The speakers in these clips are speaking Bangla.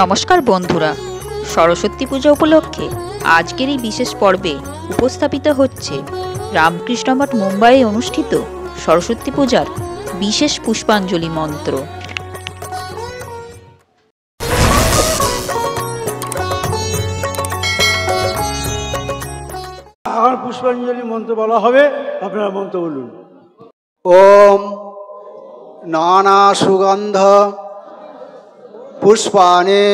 নমস্কার বন্ধুরা, সরস্বতী পূজা উপলক্ষে আজকের এই বিশেষ পর্বে উপস্থাপিত হচ্ছে রামকৃষ্ণ মঠ মুম্বাইয়ে অনুষ্ঠিত সরস্বতী পূজার বিশেষ পুষ্পাঞ্জলি মন্ত্র। এখন পুষ্পাঞ্জলি মন্ত্র বলা হবে, আপনারা মন্ত্র বলুন। ওম নানা সুগন্ধ পুষ্পাণি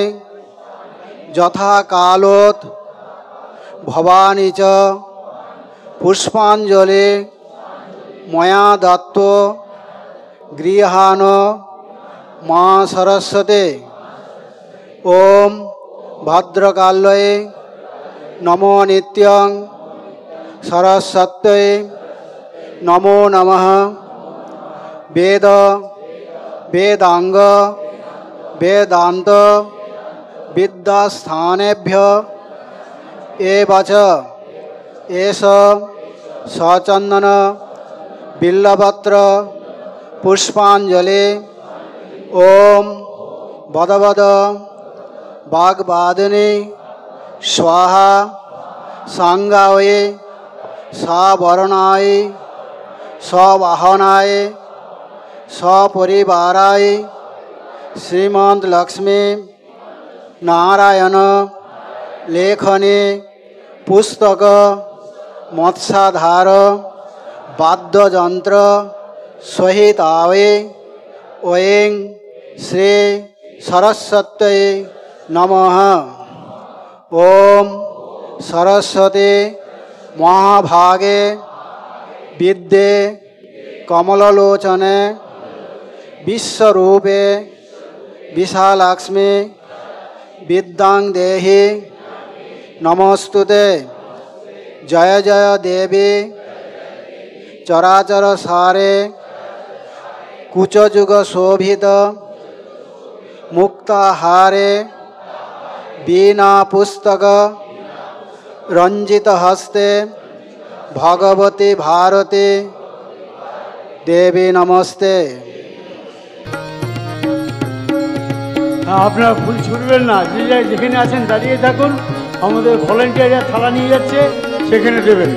যথা কালোত ভবানী চ পুষ্পাঞ্জলি ময়া দত্ত গৃহাণ মা সরস্বতী। ওম ভদ্রকাল্যে নমো নিত্যং সরস্বত্যে নমো নমঃ। বেদ বেদাঙ্গ বেদান্ত বিদ্যাস্থানেভ্য এব চ এষ সচন্দন বিল্লপত্র পুষ্পাঞ্জলি। ওম বদবদ বাগবাদিনী স্বাহা সাঙ্গায়ে সবর্ণায় সবাহনায় সপরিবারায় শ্রীমন্ত লক্ষ্মী নারায়ণ লেখনে পুস্তক মৎস্যাধার বাদ্যযন্ত্র সহিতায়ে ওং শ্রী সরস্বত্যে নমঃ। ওম সরস্বতী মহাভাগে বিদ্যে কমললোচনে বিশ্বরূপে বিশালাক্ষ্মী বিদ্যাং দেহি নমস্তুতে। জয় জয় দেবী চরাচর সারে কুচযুগ শোভিত মুক্তাহারে বীণা পুস্তক রঞ্জিত হস্তে ভগবতী ভারতী দেবী নমস্তে। আপনারা ফুল ছুটবেন না, যে যেখানে আছেন দাঁড়িয়ে থাকুন। আমাদের ভলেন্টিয়াররা থালা নিয়ে যাচ্ছে, সেখানে দেবেন।